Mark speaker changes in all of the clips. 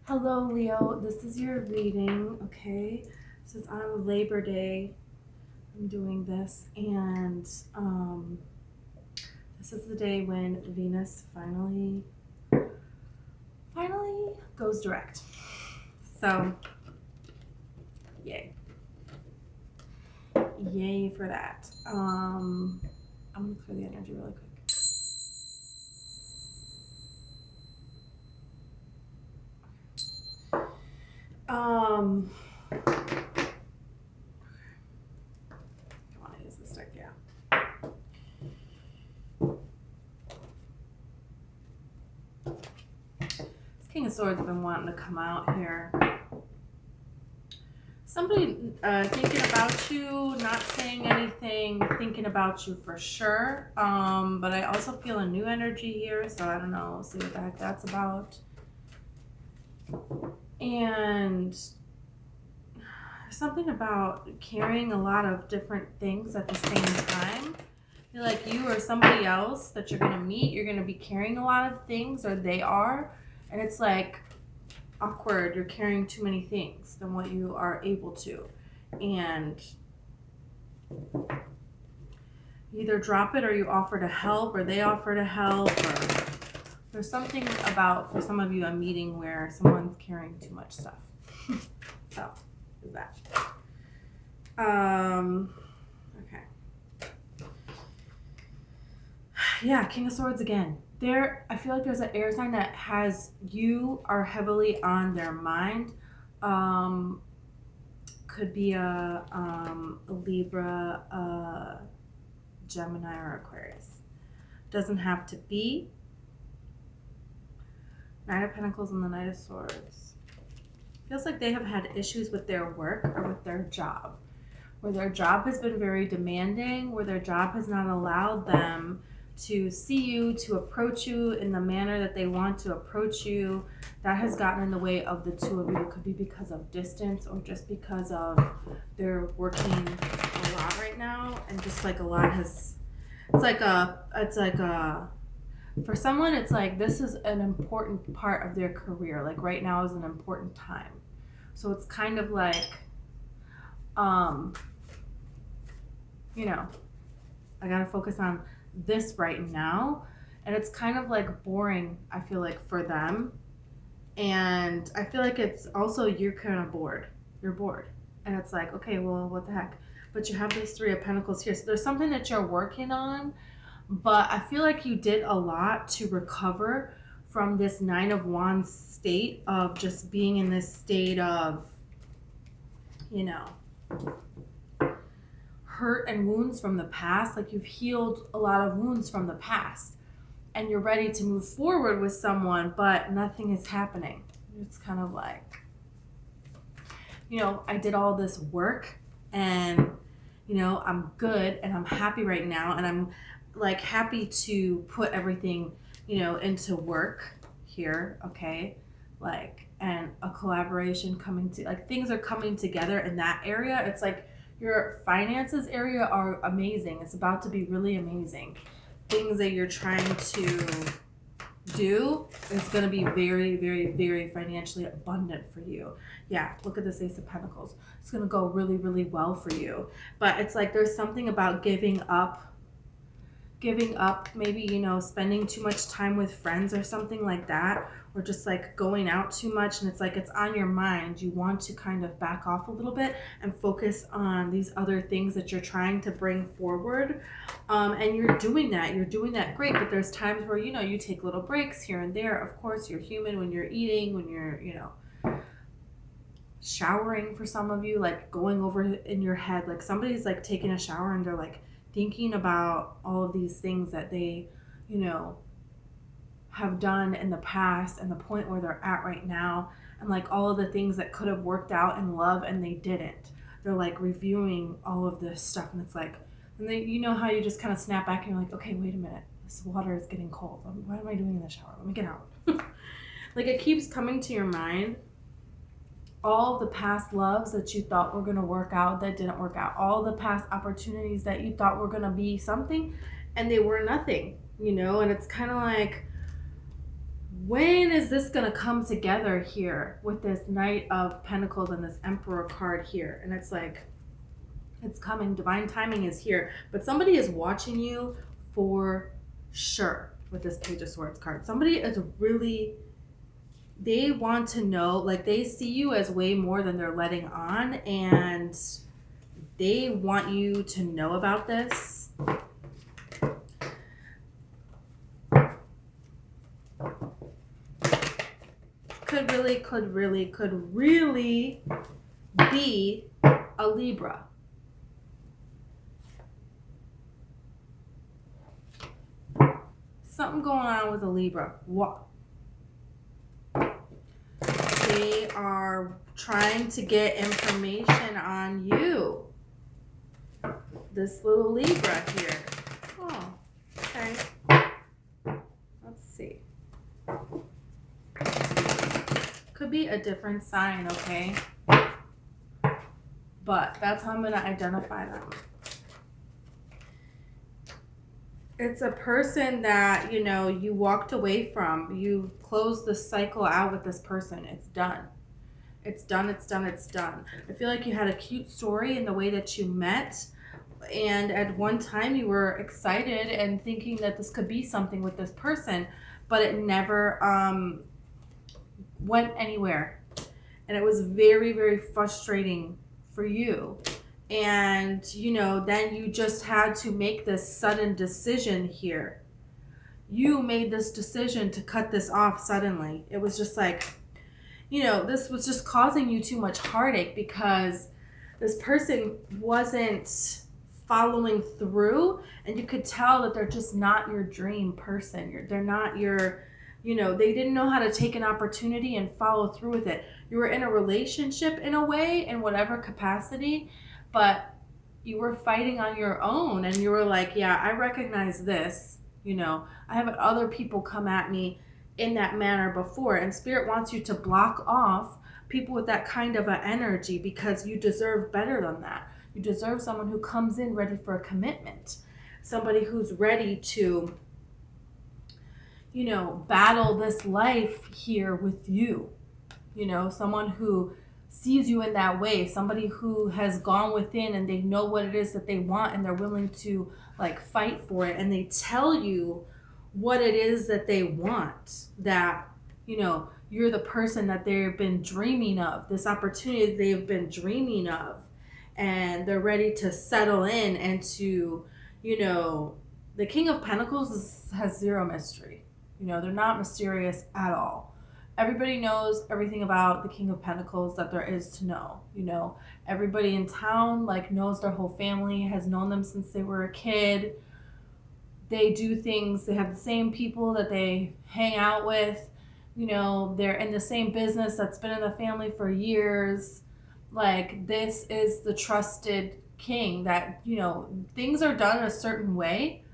Speaker 1: Hello, Leo. This is your reading, okay? This is on Labor Day. I'm doing this, and this is the day when Venus finally goes direct. So, yay. Yay for that. I'm gonna clear the energy really quick. Um, I want to use this deck, yeah. This King of Swords has been wanting to come out here. Somebody thinking about you, not saying anything, thinking about you for sure. But I also feel a new energy here, so I don't know. We'll see what the heck that's about. And something about carrying a lot of different things at the same time. I feel like you or somebody else that you're gonna meet, you're gonna be carrying a lot of things, or they are, and it's like awkward. You're carrying too many things than what you are able to, and you either drop it or you offer to help, or they offer to help, or there's something about, for some of you, a meeting where someone's carrying too much stuff. So, is that. Okay. Yeah, King of Swords again. I feel like there's an air sign that you are heavily on their mind. Could be a Libra, Gemini, or Aquarius. Doesn't have to be. Knight of Pentacles and the Knight of Swords. Feels like they have had issues with their work or with their job, where their job has been very demanding, where their job has not allowed them to see you, to approach you in the manner that they want to approach you. That has gotten in the way of the two of you. It could be because of distance, or just because of they're working a lot right now, and just like a lot has, for someone, it's like this is an important part of their career. Like right now is an important time. So it's kind of like, I gotta focus on this right now. And it's kind of like boring, I feel like, for them. And I feel like it's also, you're kind of bored. You're bored. And it's like, okay, well, what the heck? But you have these Three of Pentacles here. So there's something that you're working on. But I feel like you did a lot to recover from this Nine of Wands state of just being in this state of, hurt and wounds from the past. Like you've healed a lot of wounds from the past, and you're ready to move forward with someone, but nothing is happening. It's kind of like, I did all this work, and I'm good and I'm happy right now, and I'm like happy to put everything into work here, okay, like, and a collaboration coming to, like, things are coming together in that area. It's like your finances area are amazing. It's about to be really amazing. Things that you're trying to do is going to be very, very, very financially abundant for you. Yeah, look at this Ace of Pentacles. It's going to go really, really well for you. But it's like there's something about giving up, maybe, spending too much time with friends or something like that, or just like going out too much, and it's like it's on your mind. You want to kind of back off a little bit and focus on these other things that you're trying to bring forward, and you're doing that great. But there's times where you take little breaks here and there. Of course, you're human. When you're eating, when you're showering, for some of you, like going over in your head, like somebody's like taking a shower and they're like thinking about all of these things that they have done in the past, and the point where they're at right now, and like all of the things that could have worked out in love and they didn't. They're like reviewing all of this stuff, and it's like, and then how you just kind of snap back and you're like, okay, wait a minute, this water is getting cold. Why am I doing in the shower? Let me get out. Like it keeps coming to your mind, all the past loves that you thought were going to work out that didn't work out, all the past opportunities that you thought were going to be something and they were nothing, and it's kind of like when is this going to come together here with this Knight of Pentacles and this Emperor card here? And it's like, it's coming. Divine timing is here. But somebody is watching you for sure with this Page of Swords card. Somebody is really, they want to know, like they see you as way more than they're letting on. And they want you to know about this. Could really be a Libra. Something going on with a Libra. What? They are trying to get information on you. This little Libra here. Oh, okay. Let's see. Could be a different sign, okay? But that's how I'm going to identify them. It's a person that, you know, you walked away from. You closed the cycle out with this person. It's done. It's done, it's done, it's done. I feel like you had a cute story in the way that you met. And at one time you were excited and thinking that this could be something with this person. But it never went anywhere. And it was very, very frustrating for you. And, you know, then you just had to make this sudden decision here. You made this decision to cut this off suddenly. It was just like, you know, this was just causing you too much heartache because this person wasn't following through. And you could tell that they're just not your dream person. They're not your, you know, they didn't know how to take an opportunity and follow through with it. You were in a relationship in a way, in whatever capacity, but you were fighting on your own and you were like, yeah, I recognize this. You know, I have had other people come at me in that manner before, and Spirit wants you to block off people with that kind of an energy because you deserve better than that. You deserve someone who comes in ready for a commitment, somebody who's ready to, you know, battle this life here with you. You know, someone who sees you in that way, somebody who has gone within and they know what it is that they want and they're willing to like fight for it, and they tell you what it is that they want, that, you know, you're the person that they've been dreaming of, this opportunity they've been dreaming of, and they're ready to settle in and to, you know, the King of Pentacles has zero mystery. You know, they're not mysterious at all. Everybody knows everything about the King of Pentacles that there is to know. You know, everybody in town like knows their whole family, has known them since they were a kid. They do things, they have the same people that they hang out with. You know, they're in the same business that's been in the family for years. Like, this is the trusted king that, you know, things are done a certain way,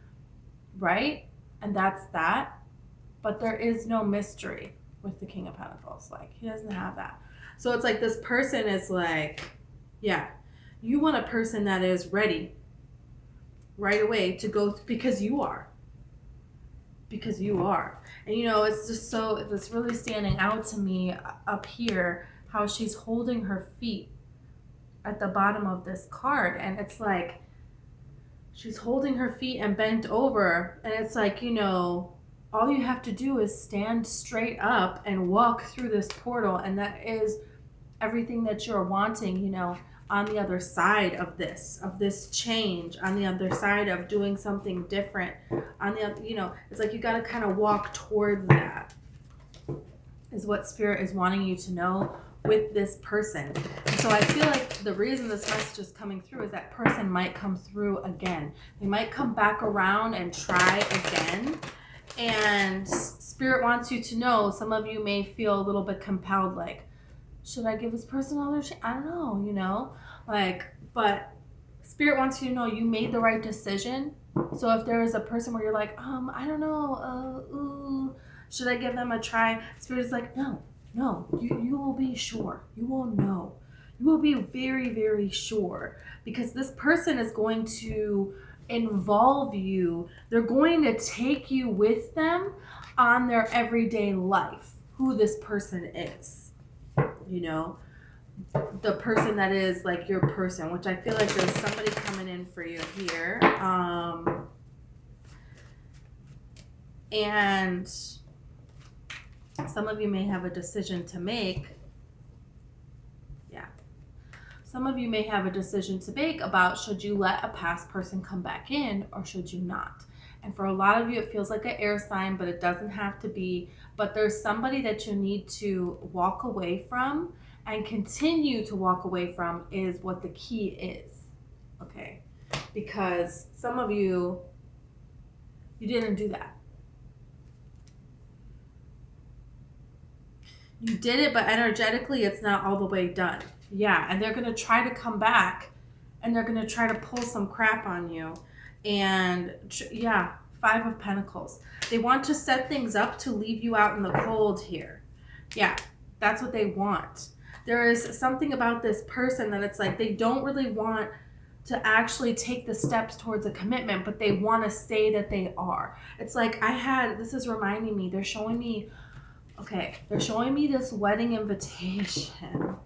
Speaker 1: right? And that's that. But there is no mystery with the King of Pentacles. Like, he doesn't have that. So it's like this person is like, yeah, you want a person that is ready right away to go, because you are. Because you are. And, you know, it's just so, it's really standing out to me up here how she's holding her feet at the bottom of this card. And it's like, she's holding her feet and bent over. And it's like, you know, all you have to do is stand straight up and walk through this portal. And that is everything that you're wanting, you know, on the other side of this change, on the other side of doing something different, on the other, you know, it's like you got to kind of walk towards that, is what Spirit is wanting you to know with this person. And so I feel like the reason this message is coming through is that person might come through again. They might come back around and try again. And Spirit wants you to know, some of you may feel a little bit compelled, like, should I give this person another chance? I don't know, you know, like, but Spirit wants you to know you made the right decision. So if there is a person where you're like, I don't know, should I give them a try? Spirit is like, no, you will be sure. You will know. You will be very, very sure, because this person is going to involve you. They're going to take you with them on their everyday life who this person is. You know, the person that is like your person, which I feel like there's somebody coming in for you here. And some of you may have a decision to make. Yeah. Some of you may have a decision to make about should you let a past person come back in or should you not? And for a lot of you, it feels like an air sign, but it doesn't have to be. But there's somebody that you need to walk away from and continue to walk away from is what the key is. Okay? Because some of you didn't do that. You did it, but energetically, it's not all the way done. Yeah, and they're going to try to come back, and they're going to try to pull some crap on you. And yeah, 5 of Pentacles. They want to set things up to leave you out in the cold here. Yeah, that's what they want. There is something about this person that it's like they don't really want to actually take the steps towards a commitment, but they want to say that they are. It's like this is reminding me, they're showing me this wedding invitation.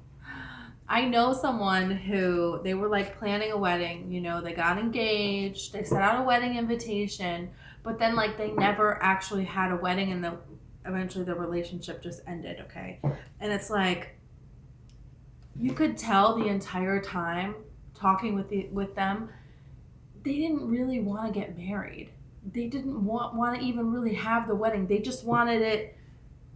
Speaker 1: I know someone who, they were like planning a wedding, you know, they got engaged, they sent out a wedding invitation, but then like they never actually had a wedding and eventually the relationship just ended, okay? And it's like, you could tell the entire time talking with them, they didn't really want to get married. They didn't want to even really have the wedding. They just wanted it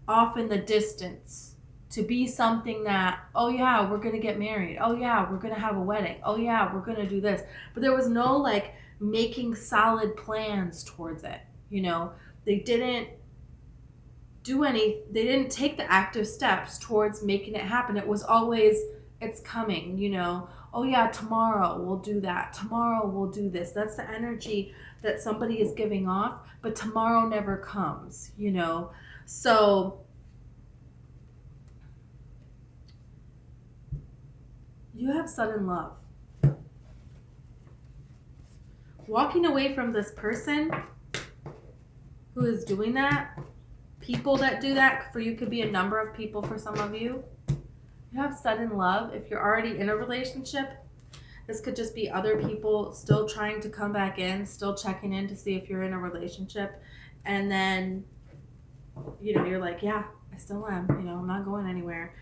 Speaker 1: off in the distance to be something that, oh yeah, we're going to get married. Oh yeah, we're going to have a wedding. Oh yeah, we're going to do this. But there was no like making solid plans towards it. You know, they didn't they didn't take the active steps towards making it happen. It was always, it's coming, you know. Oh yeah, tomorrow we'll do that. Tomorrow we'll do this. That's the energy that somebody is giving off, but tomorrow never comes, you know. So you have sudden love. Walking away from this person who is doing that, people that do that, for you could be a number of people for some of you. You have sudden love. If you're already in a relationship, this could just be other people still trying to come back in, still checking in to see if you're in a relationship. And then, you know, you're like, yeah, I still am. You know, I'm not going anywhere.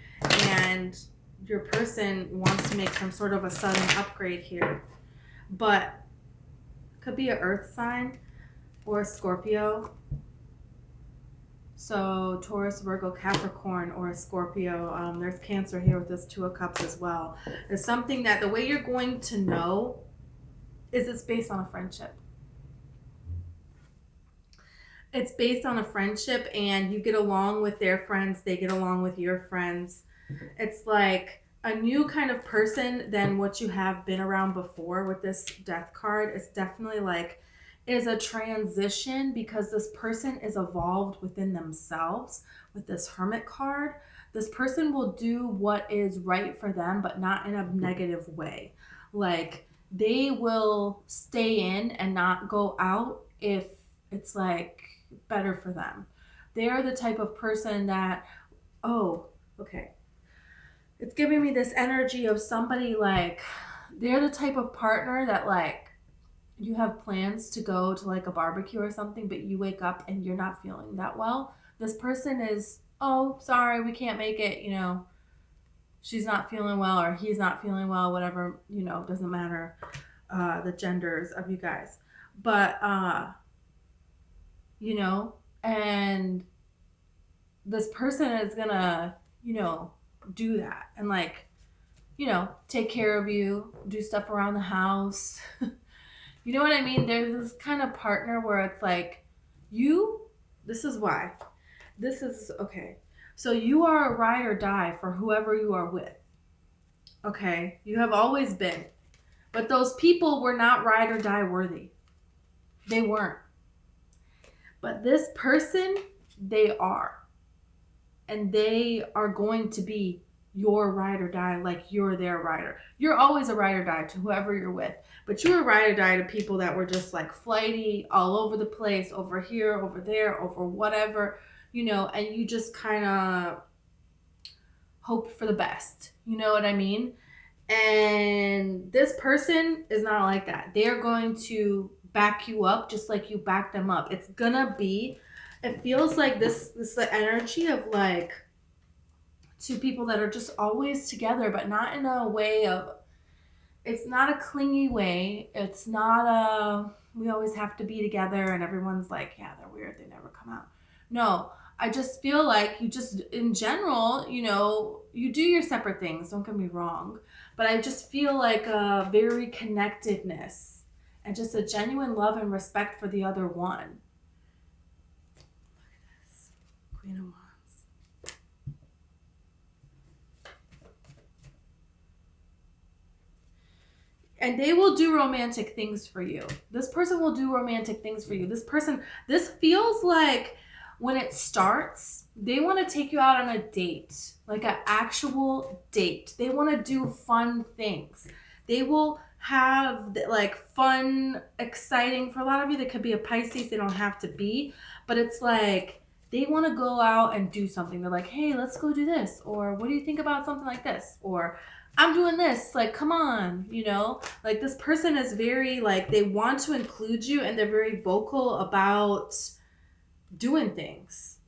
Speaker 1: And your person wants to make some sort of a sudden upgrade here. But it could be an earth sign or a Scorpio. So Taurus, Virgo, Capricorn, or a Scorpio. There's Cancer here with this 2 of Cups as well. It's something that the way you're going to know is it's based on a friendship. It's based on a friendship and you get along with their friends. They get along with your friends. It's like a new kind of person than what you have been around before with this Death card. It's definitely like, is a transition because this person is evolved within themselves with this Hermit card. This person will do what is right for them, but not in a negative way. Like they will stay in and not go out if it's like better for them. They are the type of person that, oh, okay. It's giving me this energy of somebody like, they're the type of partner that like, you have plans to go to like a barbecue or something, but you wake up and you're not feeling that well. This person is, oh, sorry, we can't make it. You know, she's not feeling well or he's not feeling well, whatever, you know, doesn't matter the genders of you guys. But, you know, and this person is gonna, you know, do that and like, you know, take care of you, do stuff around the house. You know what I mean? There's this kind of partner where it's like, this is why. This is, okay. So you are a ride or die for whoever you are with. Okay? You have always been. But those people were not ride or die worthy. They weren't. But this person, they are. And they are going to be your ride or die like you're their rider. You're always a ride or die to whoever you're with, but you're a ride or die to people that were just like flighty, all over the place, over here, over there, over whatever, and you just kind of hoped for the best. You know what I mean? And this person is not like that. They're going to back you up just like you back them up. It's gonna be, it feels like this the energy of like two people that are just always together, but not in a way of, it's not a clingy way. It's not a, we always have to be together and everyone's like, yeah, they're weird, they never come out. No, I just feel like you just, in general, you do your separate things, don't get me wrong, but I just feel like a very connectedness and just a genuine love and respect for the other one. Look at this. Queen of Wands. And they will do romantic things for you. This person will do romantic things for you. This feels like when it starts, they want to take you out on a date, like an actual date. They want to do fun things. They will have like fun, exciting, for a lot of you, that could be a Pisces, they don't have to be, but it's like they want to go out and do something. They're like, hey, let's go do this. Or what do you think about something like this? Or I'm doing this, like, come on, like this person is very like, they want to include you and they're very vocal about doing things.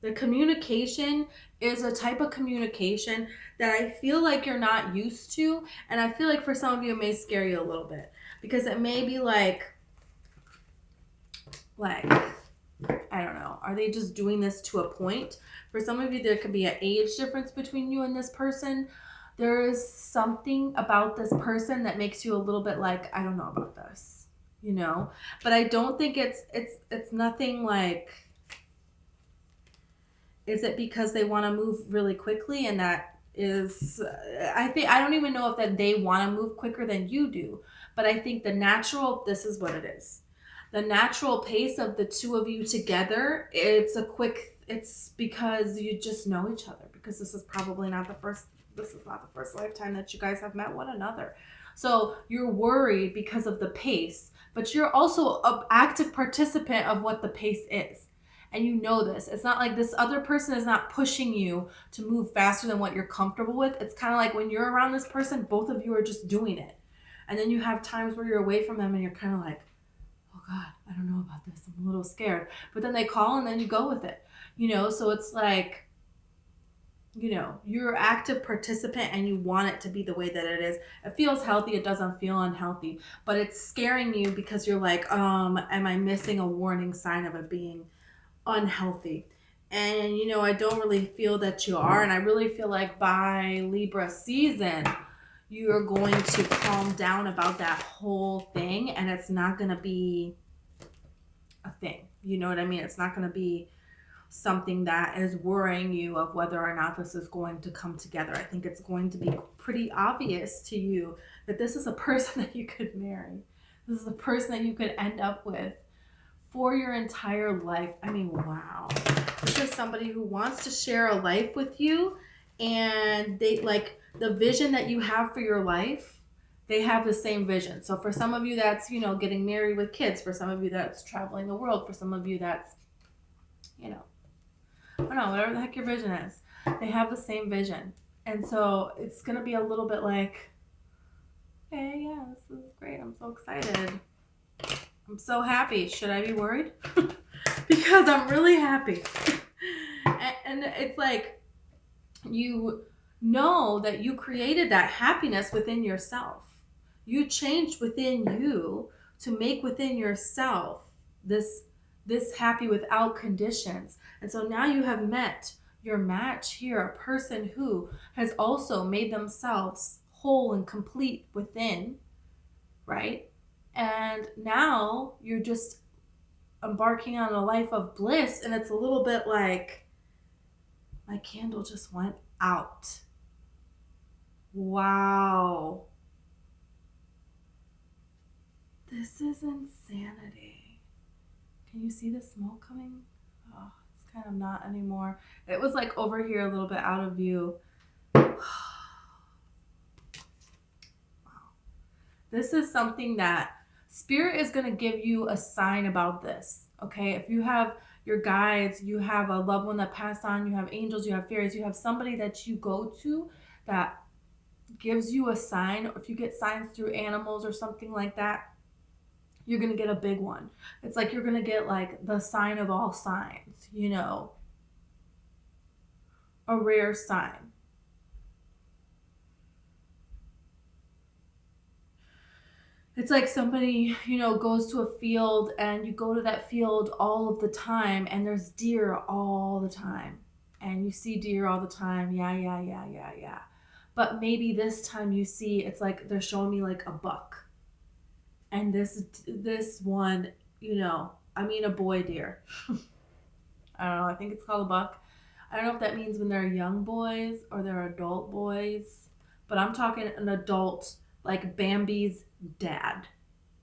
Speaker 1: The communication is a type of communication that I feel like you're not used to. And I feel like for some of you, it may scare you a little bit because it may be like, I don't know. Are they just doing this to a point? For some of you, there could be an age difference between you and this person. There is something about this person that makes you a little bit like, I don't know about this, But I don't think it's nothing like, is it because they want to move really quickly? And that is, I don't even know if that they want to move quicker than you do. But I think this is what it is. The natural pace of the two of you together, it's because you just know each other, because this is not the first lifetime that you guys have met one another. So you're worried because of the pace, but you're also an active participant of what the pace is. And you know this. It's not like this other person is not pushing you to move faster than what you're comfortable with. It's kind of like when you're around this person, both of you are just doing it. And then you have times where you're away from them and you're kind of like, oh God, I don't know about this. I'm a little scared. But then they call and then you go with it. So it's like, you're an active participant and you want it to be the way that it is. It feels healthy. It doesn't feel unhealthy. But it's scaring you because you're like, am I missing a warning sign of it being unhealthy? And, I don't really feel that you are. And I really feel like by Libra season, you're going to calm down about that whole thing, and it's not going to be a thing. You know what I mean? It's not going to be something that is worrying you of whether or not this is going to come together. I think it's going to be pretty obvious to you that this is a person that you could marry. This is a person that you could end up with for your entire life. I mean, wow. This is somebody who wants to share a life with you, and they like the vision that you have for your life. They have the same vision. So for some of you, that's, getting married with kids. For some of you, that's traveling the world. For some of you, that's, I don't know, whatever the heck your vision is. They have the same vision. And so it's going to be a little bit like, okay, yeah, this is great. I'm so excited. I'm so happy. Should I be worried? Because I'm really happy. And it's like, you know that you created that happiness within yourself. You changed within you to make within yourself this happy without conditions. And so now you have met your match here, a person who has also made themselves whole and complete within, right? And now you're just embarking on a life of bliss, and it's a little bit like, my candle just went out. Wow. This is insanity. Can you see the smoke coming? Oh It's kind of not anymore. It was like over here a little bit out of view. This is something that Spirit is going to give you a sign about this. Okay, if you have your guides, you have a loved one that passed on, you have angels, you have fairies, you have somebody that you go to that gives you a sign. If you get signs through animals or something like that, you're going to get a big one. It's like you're going to get like the sign of all signs, you know, a rare sign. It's like somebody, you know, goes to a field and you go to that field all of the time and there's deer all the time. And you see deer all the time. Yeah. But maybe this time you see, it's like they're showing me like a buck. And this one, you know, I mean a boy deer. I don't know, I think it's called a buck. I don't know if that means when they're young boys or they're adult boys. But I'm talking an adult, like Bambi's dad.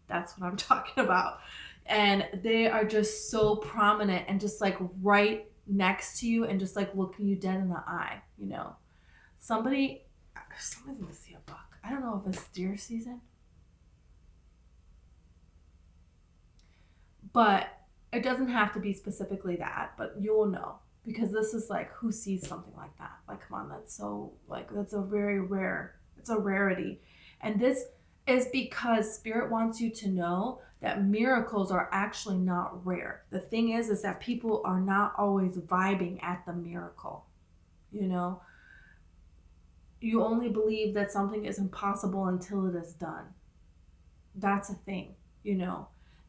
Speaker 1: That's what I'm talking about. And they are just so prominent and just like right next to you and just like looking you dead in the eye, you know. Somebody's gonna see a buck. I don't know if it's deer season. But it doesn't have to be specifically that, but you will know. Because this is like, who sees something like that? Like, come on, that's so, like, that's a very rare, it's a rarity. And this is because Spirit wants you to know that miracles are actually not rare. The thing is that people are not always vibing at the miracle. You know, you only believe that something is impossible until it is done. That's a thing, you know.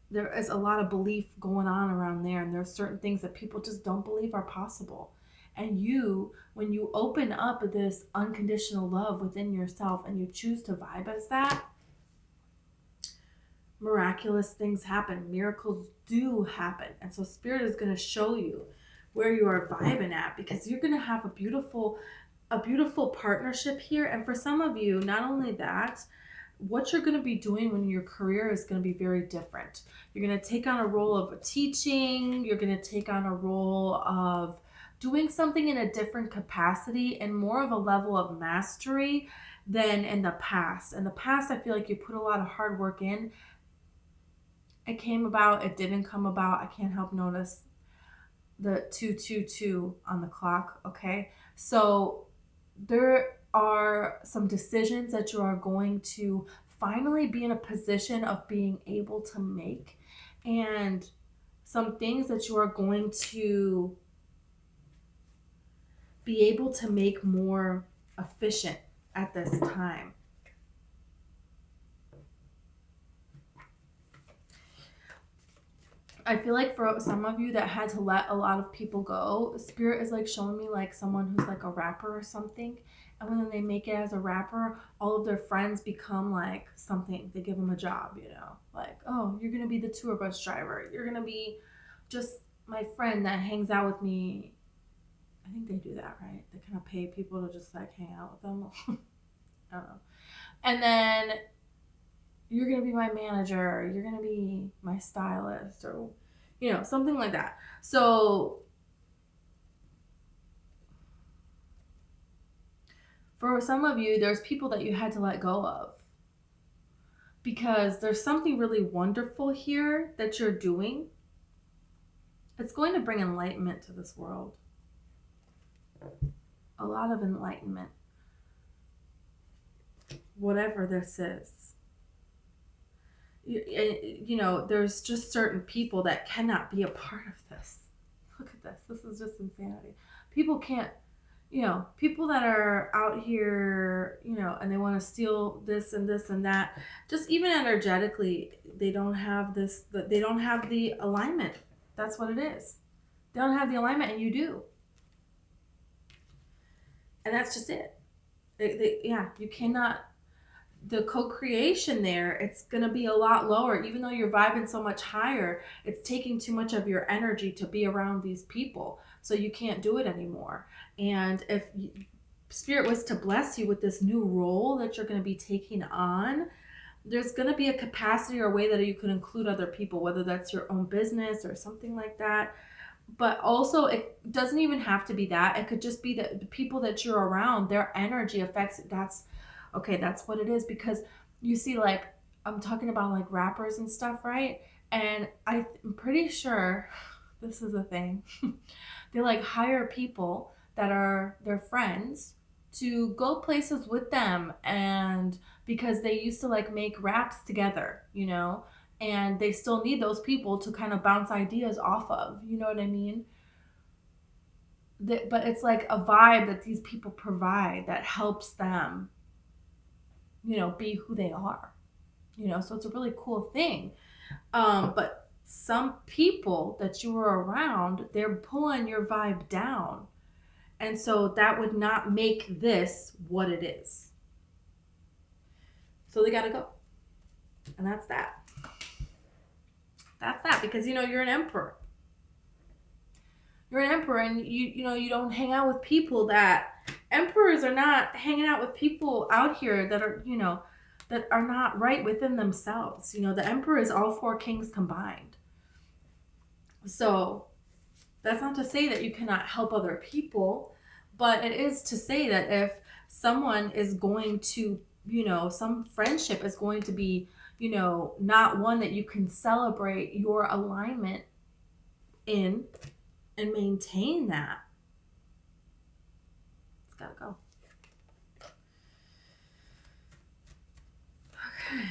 Speaker 1: There is a lot of belief going on around there, and there are certain things that people just don't believe are possible. And you, when you open up this unconditional love within yourself and you choose to vibe as that, miraculous things happen. Miracles do happen. And so Spirit is going to show you where you are vibing at, because you're going to have a beautiful partnership here. And for some of you, not only that, what you're going to be doing when your career is going to be very different. You're going to take on a role of teaching. You're going to take on a role of doing something in a different capacity and more of a level of mastery than in the past. In the past, I feel like you put a lot of hard work in. It came about, it didn't come about. I can't help notice the 222 on the clock, okay? So there are some decisions that you are going to finally be in a position of being able to make, and some things that you are going to be able to make more efficient at this time. I feel like for some of you that had to let a lot of people go, Spirit is like showing me like someone who's like a rapper or something. And when they make it as a rapper, all of their friends become like something. They give them a job, you know, like, oh, you're going to be the tour bus driver. You're going to be just my friend that hangs out with me. I think they do that, right? They kind of pay people to just like hang out with them. I don't know. And then you're going to be my manager. You're going to be my stylist, or, you know, something like that. So for some of you, there's people that you had to let go of because there's something really wonderful here that you're doing. It's going to bring enlightenment to this world. A lot of enlightenment. Whatever this is. You know, there's just certain people that cannot be a part of this. Look at this. This is just insanity. People can't, you know, people that are out here, you know, and they want to steal this and this and that, just even energetically, they don't have this, they don't have the alignment. That's what it is. They don't have the alignment, and you do. And that's just it. You cannot, the co-creation there, it's going to be a lot lower. Even though you're vibing so much higher, it's taking too much of your energy to be around these people. So you can't do it anymore. And if Spirit was to bless you with this new role that you're going to be taking on, there's going to be a capacity or a way that you could include other people, whether that's your own business or something like that. But also, it doesn't even have to be that. It could just be that the people that you're around, their energy affects it. That's okay. That's what it is. Because you see, like, I'm talking about like rappers and stuff, right? And I'm pretty sure this is a thing. They like hire people that are their friends to go places with them, and because they used to like make raps together, and they still need those people to kind of bounce ideas off of, you know what I mean? But it's like a vibe that these people provide that helps them, be who they are, so it's a really cool thing. But some people that you were around, they're pulling your vibe down. And so that would not make this what it is. So they got to go. And that's that. That's that, because you're an emperor. You're an emperor, and you don't hang out with people that emperors are not hanging out with people out here that are, that are not right within themselves. The emperor is all four kings combined. So that's not to say that you cannot help other people, but it is to say that if someone is going to, some friendship is going to be, not one that you can celebrate your alignment in and maintain that, it's gotta go. Okay.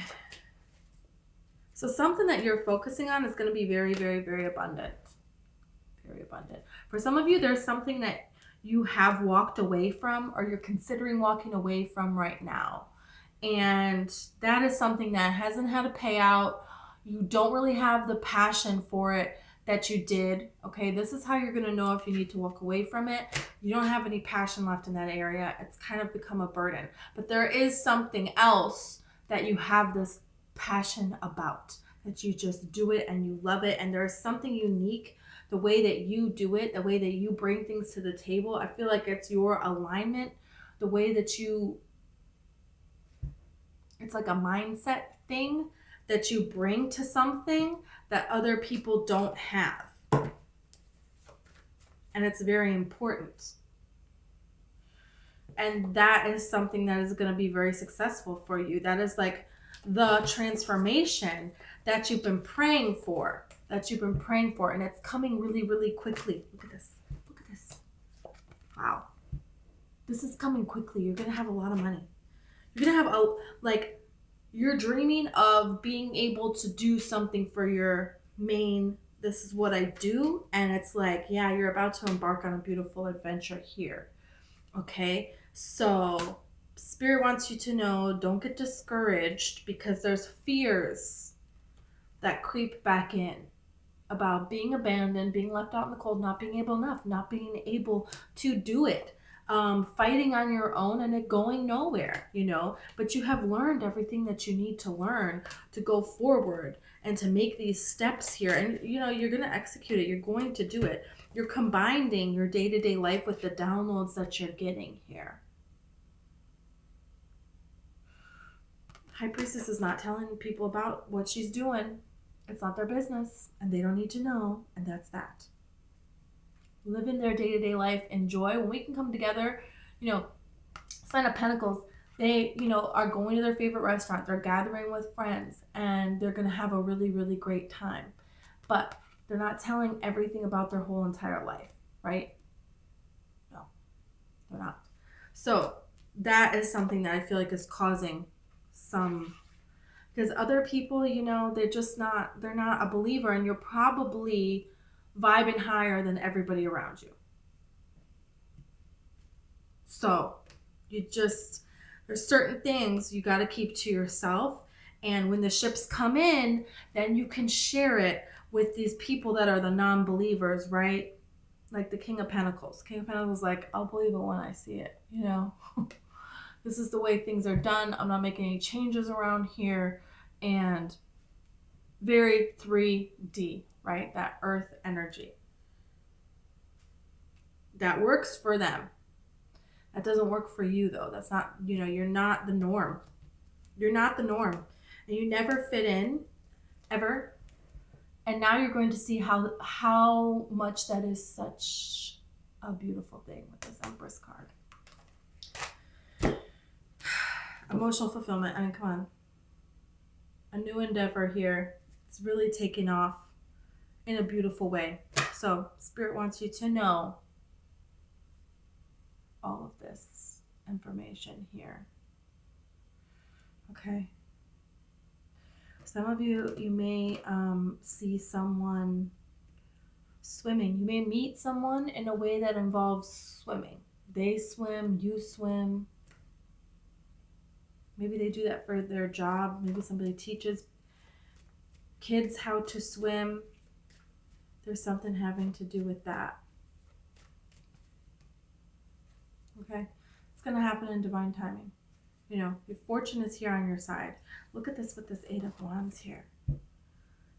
Speaker 1: So something that you're focusing on is going to be very, very, very abundant. Very abundant. For some of you, there's something that you have walked away from, or you're considering walking away from right now. And that is something that hasn't had a payout. You don't really have the passion for it that you did. Okay, this is how you're going to know if you need to walk away from it. You don't have any passion left in that area. It's kind of become a burden. But there is something else that you have this passion about, that you just do it and you love it. And there's something unique, the way that you do it, the way that you bring things to the table. I feel like it's your alignment, the way that it's like a mindset thing that you bring to something that other people don't have. And it's very important. And that is something that is going to be very successful for you. That is like the transformation that you've been praying for, and it's coming really, really quickly. Look at this. Wow. This is coming quickly. You're going to have a lot of money. You're going to have you're dreaming of being able to do something for your main, this is what I do. And it's like, yeah, you're about to embark on a beautiful adventure here. Okay. So Spirit wants you to know, don't get discouraged, because there's fears that creep back in about being abandoned, being left out in the cold, not being able to do it. Fighting on your own and it going nowhere, but you have learned everything that you need to learn to go forward and to make these steps here. And, you're going to execute it. You're going to do it. You're combining your day-to-day life with the downloads that you're getting here. High Priestess is not telling people about what she's doing. It's not their business, and they don't need to know, and that's that. Live in their day-to-day life, enjoy. When we can come together, Sign of Pentacles, they, are going to their favorite restaurant. They're gathering with friends, and they're going to have a really, really great time. But they're not telling everything about their whole entire life, right? No, they're not. So that is something that I feel like is causing some, because other people, they're not a believer, and you're probably vibing higher than everybody around you. So there's certain things you got to keep to yourself. And when the ships come in, then you can share it with these people that are the non-believers, right? Like the King of Pentacles. King of Pentacles is like, I'll believe it when I see it, This is the way things are done. I'm not making any changes around here. And very 3D, right? That earth energy. That works for them. That doesn't work for you, though. That's not, you're not the norm. You're not the norm. And you never fit in, ever. And now you're going to see how much that is such a beautiful thing with this Empress card. Emotional fulfillment. I mean, come on. A new endeavor here. It's really taking off in a beautiful way. So Spirit wants you to know all of this information here. Okay. Some of you may see someone swimming. You may meet someone in a way that involves swimming. They swim, you swim. Maybe they do that for their job. Maybe somebody teaches kids how to swim. There's something having to do with that. Okay? It's going to happen in divine timing. You know, your fortune is here on your side. Look at this with this 8 of Wands here.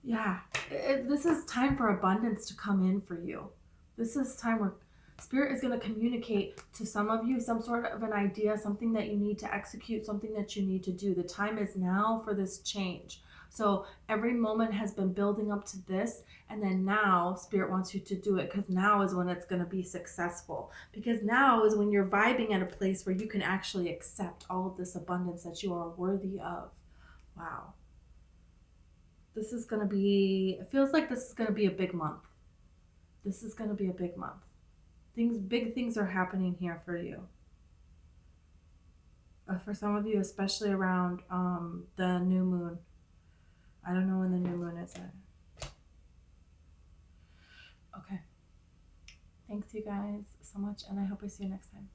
Speaker 1: Yeah, this is time for abundance to come in for you. This is time where Spirit is going to communicate to some of you some sort of an idea, something that you need to execute, something that you need to do. The time is now for this change. So every moment has been building up to this, and then now Spirit wants you to do it, because now is when it's going to be successful. Because now is when you're vibing at a place where you can actually accept all of this abundance that you are worthy of. Wow. This is going to be, it feels like this is going to be a big month. This is going to be a big month. Big things are happening here for you. For some of you, especially around the new moon. I don't know when the new moon is at. Okay. Thanks you guys so much, and I hope I see you next time.